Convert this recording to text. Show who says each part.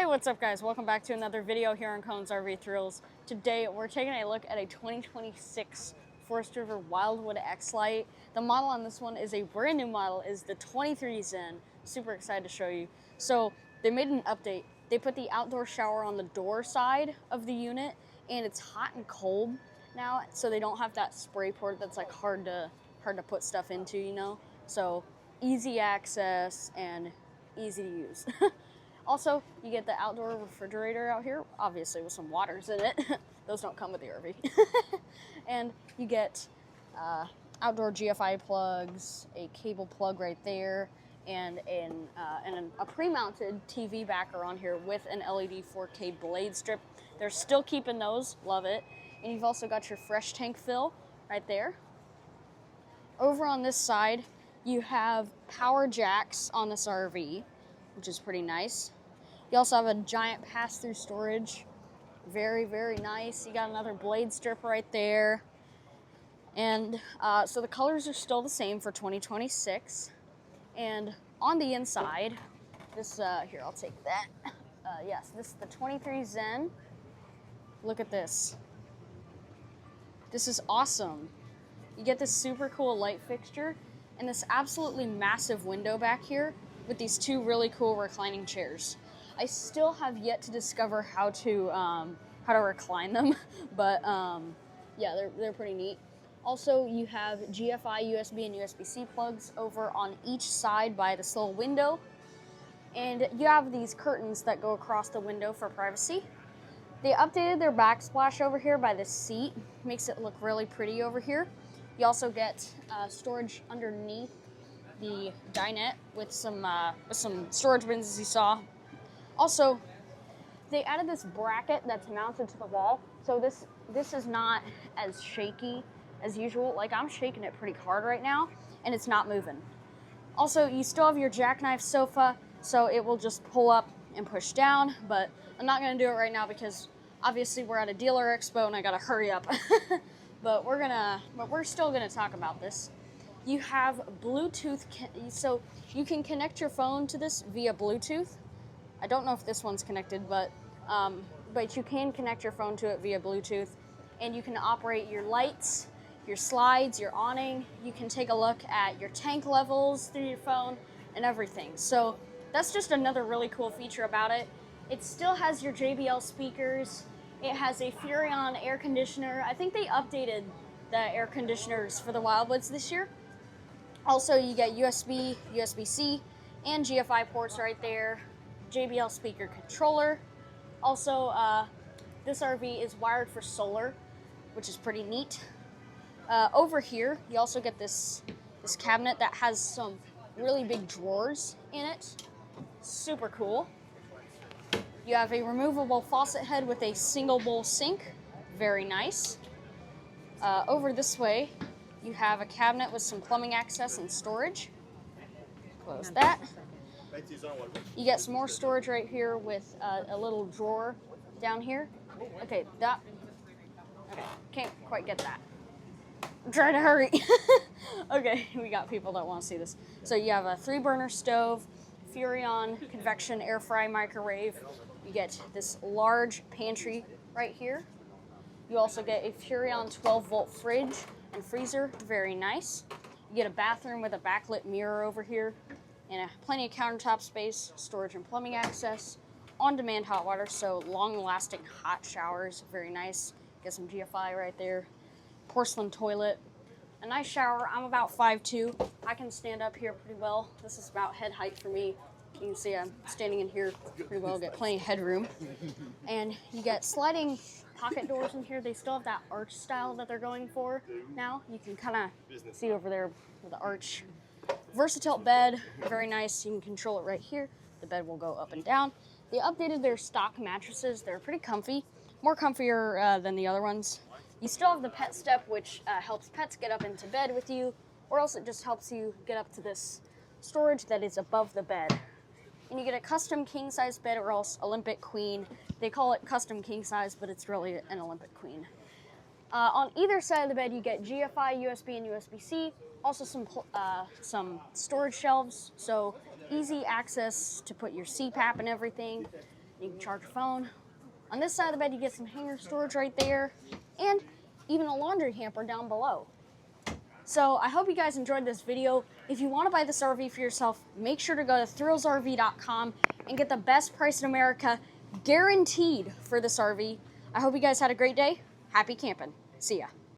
Speaker 1: what's up guys? Welcome back to another video here on Cohen's RV Thrills. Today we're taking a look at a 2026 Forest River Wildwood X-Lite. The model on this one is a brand new model, is the 23 Zen. Super excited to show you. So they made an update. They put the outdoor shower on the door side of the unit, and it's hot and cold now, so they don't have that spray port that's like hard to put stuff into, you know? So easy access and easy to use. Also, you get the outdoor refrigerator out here, obviously with some waters in it. Those don't come with the RV. And you get outdoor GFI plugs, a cable plug right there, and a pre-mounted TV backer on here with an LED 4K blade strip. They're still keeping those, love it. And you've also got your fresh tank fill right there. Over on this side, you have power jacks on this RV, which is pretty nice. You also have a giant pass-through storage. Very, very nice. You got another blade strip right there. And so the colors are still the same for 2026. And on the inside, this, here, I'll take that. Yes, this is the 23 Zen. Look at this. This is awesome. You get this super cool light fixture and this absolutely massive window back here with these two really cool reclining chairs. I still have yet to discover how to recline them, but yeah, they're pretty neat. Also, you have GFI USB and USB-C plugs over on each side by this little window, and you have these curtains that go across the window for privacy. They updated their backsplash over here by this seat, makes it look really pretty over here. You also get storage underneath the dinette with some storage bins, as you saw. Also, they added this bracket that's mounted to the wall, so this is not as shaky as usual. Like, I'm shaking it pretty hard right now, and it's not moving. Also, you still have your jackknife sofa, so it will just pull up and push down, but I'm not gonna do it right now because obviously we're at a dealer expo and I gotta hurry up. But we're still gonna talk about this. You have Bluetooth, so you can connect your phone to this via Bluetooth. I don't know if this one's connected, but you can connect your phone to it via Bluetooth, and you can operate your lights, your slides, your awning. You can take a look at your tank levels through your phone and everything. So that's just another really cool feature about it. It still has your JBL speakers. It has a Furrion air conditioner. I think they updated the air conditioners for the Wildwoods this year. Also, you get USB, USB-C, and GFI ports right there. JBL speaker controller. Also, this RV is wired for solar, which is pretty neat. Over here, you also get this cabinet that has some really big drawers in it. Super cool. You have a removable faucet head with a single bowl sink. Very nice. Over this way, you have a cabinet with some plumbing access and storage. Close that. You get some more storage right here with a little drawer down here. Okay, can't quite get that. I'm trying to hurry. Okay, we got people that want to see this. So you have a 3-burner stove, Furrion convection air fry microwave. You get this large pantry right here. You also get a Furrion 12-volt fridge and freezer, very nice. You get a bathroom with a backlit mirror over here, and plenty of countertop space, storage and plumbing access, on-demand hot water, so long-lasting hot showers, very nice. Get some GFI right there. Porcelain toilet, a nice shower. I'm about 5'2". I can stand up here pretty well. This is about head height for me. You can see I'm standing in here pretty well, get plenty of headroom. And you get sliding pocket doors in here. They still have that arch style that they're going for now. You can kind of see over there with the arch. Versatile bed, very nice. You can control it right here. The bed will go up and down. They updated their stock mattresses. They're pretty comfy, more comfier than the other ones. You still have the pet step, which helps pets get up into bed with you, or else it just helps you get up to this storage that is above the bed. And you get a custom king-size bed, or else Olympic queen. They call it custom king-size, but it's really an Olympic queen. On either side of the bed, you get GFI, USB, and USB-C. Also some storage shelves, so easy access to put your CPAP and everything. You can charge your phone. On this side of the bed, you get some hanger storage right there, and even a laundry hamper down below. So I hope you guys enjoyed this video. If you want to buy this RV for yourself, make sure to go to thrillsrv.com and get the best price in America guaranteed for this RV. I hope you guys had a great day. Happy camping. See ya.